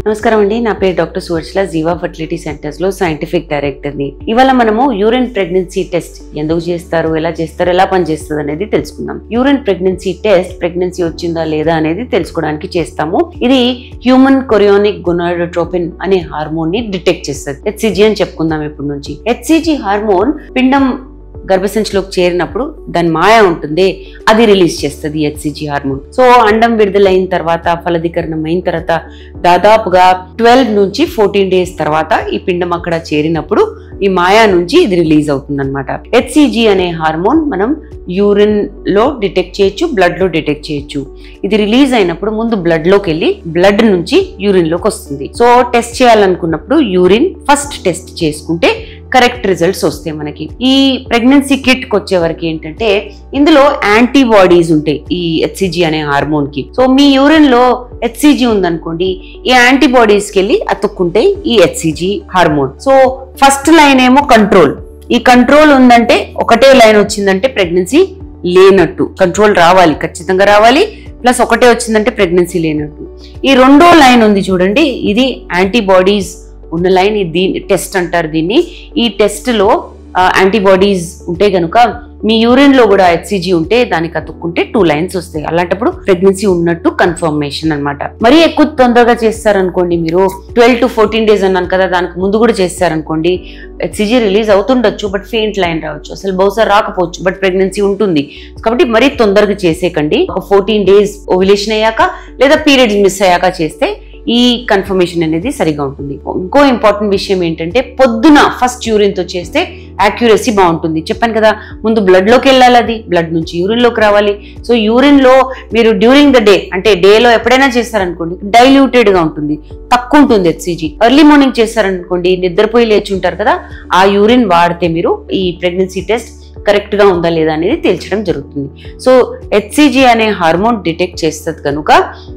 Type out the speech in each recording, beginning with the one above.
నమస్కారం అండి, నా పేరు డాక్టర్ సువర్చల, జీవా ఫర్టిలిటీ సెంటర్స్ లో సైంటిఫిక్ డైరెక్టర్ ని. ఇవాళ మనము యూరిన్ ప్రెగ్నెన్సీ టెస్ట్ ఎందుకు చేస్తారు, ఎలా పనిచేస్తుంది అనేది తెలుసుకుందాం. యూరిన్ ప్రెగ్నెన్సీ టెస్ట్ ప్రెగ్నెన్సీ వచ్చిందా లేదా అనేది తెలుసుకోవడానికి చేస్తాము. ఇది హ్యూమన్ కొరియోనిక్ గొనాడోట్రోపిన్ అనే హార్మోన్ ని డిటెక్ట్ చేస్తుంది. హెచ్సిజి అని చెప్పుకుందాం ఇప్పటి నుంచి. హెచ్సిజి హార్మోన్ పిండం గర్భసంచిలోకి చేరినప్పుడు దాని మాయ ఉంటుంది, అది రిలీజ్ చేస్తుంది హెచ్సిజి హార్మోన్. సో అండం విడుదలైన తర్వాత, ఫలదీకరణం అయిన తర్వాత దాదాపుగా 12 నుంచి 14 డేస్ తర్వాత ఈ పిండం అక్కడ చేరినప్పుడు ఈ మాయా నుంచి ఇది రిలీజ్ అవుతుంది అనమాట. హెచ్సిజి అనే హార్మోన్ మనం యూరిన్ లో డిటెక్ట్ చేయొచ్చు, బ్లడ్ లో డిటెక్ట్ చేయొచ్చు. ఇది రిలీజ్ అయినప్పుడు ముందు బ్లడ్ లోకి వెళ్ళి బ్లడ్ నుంచి యూరిన్ లోకి వస్తుంది. సో టెస్ట్ చేయాలనుకున్నప్పుడు యూరిన్ ఫస్ట్ టెస్ట్ చేసుకుంటే కరెక్ట్ రిజల్ట్స్ వస్తాయి మనకి. ఈ ప్రెగ్నెన్సీ కిట్ కి వచ్చే వరకు ఏంటంటే ఇందులో యాంటీబాడీస్ ఉంటాయి ఈ హెచ్సిజి అనే హార్మోన్ కి. సో మీ యూరిన్ లో హెచ్సిజి ఉందనుకోండి, ఈ యాంటీబాడీస్ కి వెళ్ళి అతుక్కుంటే ఈ HCG hormone. So first line ఏమో కంట్రోల్. ఈ కంట్రోల్ ఉందంటే, ఒకటే లైన్ వచ్చిందంటే ప్రెగ్నెన్సీ లేనట్టు. కంట్రోల్ రావాలి, ఖచ్చితంగా రావాలి, ప్లస్ ఒకటే వచ్చిందంటే ప్రెగ్నెన్సీ లేనట్టు. ఈ రెండో లైన్ ఉంది చూడండి, ఇది యాంటీబాడీస్ ఉన్న లైన్. దీన్ని టెస్ట్ అంటారు. దీన్ని ఈ టెస్ట్ లో యాంటీబాడీస్ ఉంటే గనుక మీ యూరిన్ లో కూడా హెచ్సిజి ఉంటే దానికి అతుక్కుంటే 2 లైన్స్ వస్తాయి. అలాంటప్పుడు ప్రెగ్నెన్సీ ఉన్నట్టు కన్ఫర్మేషన్ అనమాట. మరీ ఎక్కువ తొందరగా చేస్తారనుకోండి, మీరు 12 to 14 డేస్ అన్నాను కదా, దానికి ముందు కూడా చేస్తారనుకోండి, హెచ్సిజి రిలీజ్ అవుతుండొచ్చు, బట్ ఫెయింట్ లైన్ రావచ్చు, అసలు బహుశా రాకపోవచ్చు, బట్ ప్రెగ్నెన్సీ ఉంటుంది. కాబట్టి మరీ తొందరగా చేసేకండి. ఒక 14 డేస్ ఓవ్యులేషన్ అయ్యాక లేదా పీరియడ్స్ మిస్ అయ్యాక చేస్తే ఈ కన్ఫర్మేషన్ అనేది సరిగా ఉంటుంది. ఇంకో ఇంపార్టెంట్ విషయం ఏంటంటే, పొద్దున ఫస్ట్ యూరిన్ తో చేస్తే యాక్యురసీ బాగుంటుంది. చెప్పాను కదా, ముందు బ్లడ్ లోకి వెళ్ళాలి, అది బ్లడ్ నుంచి యూరిన్ లోకి రావాలి. సో యూరిన్ లో మీరు డ్యూరింగ్ ద డే, అంటే డేలో ఎప్పుడైనా చేస్తారనుకోండి, డైల్యూటెడ్ గా ఉంటుంది, తక్కువ ఉంటుంది హెచ్సిజి. ఎర్లీ మార్నింగ్ చేస్తారనుకోండి, నిద్రపోయి లేచి ఉంటారు కదా, ఆ యూరిన్ వాడితే మీరు ఈ ప్రెగ్నెన్సీ టెస్ట్ కరెక్ట్ గా ఉందా లేదా అనేది తేల్చడం జరుగుతుంది. సో హెచ్సిజి అనే హార్మోన్ డిటెక్ట్ చేస్తుంది కనుక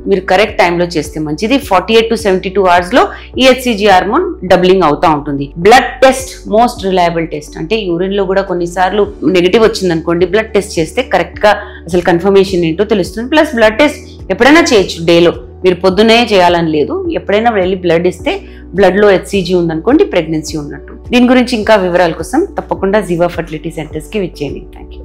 మీరు కరెక్ట్ టైంలో చేస్తే మంచిది. 48 to 72 అవర్స్ లో ఈ హెచ్సిజి హార్మోన్ డబ్లింగ్ అవుతా ఉంటుంది. Blood test most reliable test. అంటే యూరిన్ లో కూడా కొన్నిసార్లు నెగిటివ్ వచ్చింది అనుకోండి, బ్లడ్ టెస్ట్ చేస్తే కరెక్ట్ గా అసలు కన్ఫర్మేషన్ ఏంటో తెలుస్తుంది. ప్లస్ బ్లడ్ టెస్ట్ ఎప్పుడైనా చేయొచ్చు, డేలో. మీరు పొద్దునే చేయాలని లేదు, ఎప్పుడైనా వెళ్ళి బ్లడ్ ఇస్తే బ్లడ్ లో హెచ్సిజి ఉందనుకోండి, ప్రెగ్నెన్సీ ఉన్నట్టు. దీని గురించి ఇంకా వివరాల కోసం తప్పకుండా జీవా ఫర్టిలిటీ సెంటర్స్ కి విచ్చేయండి. Thank you.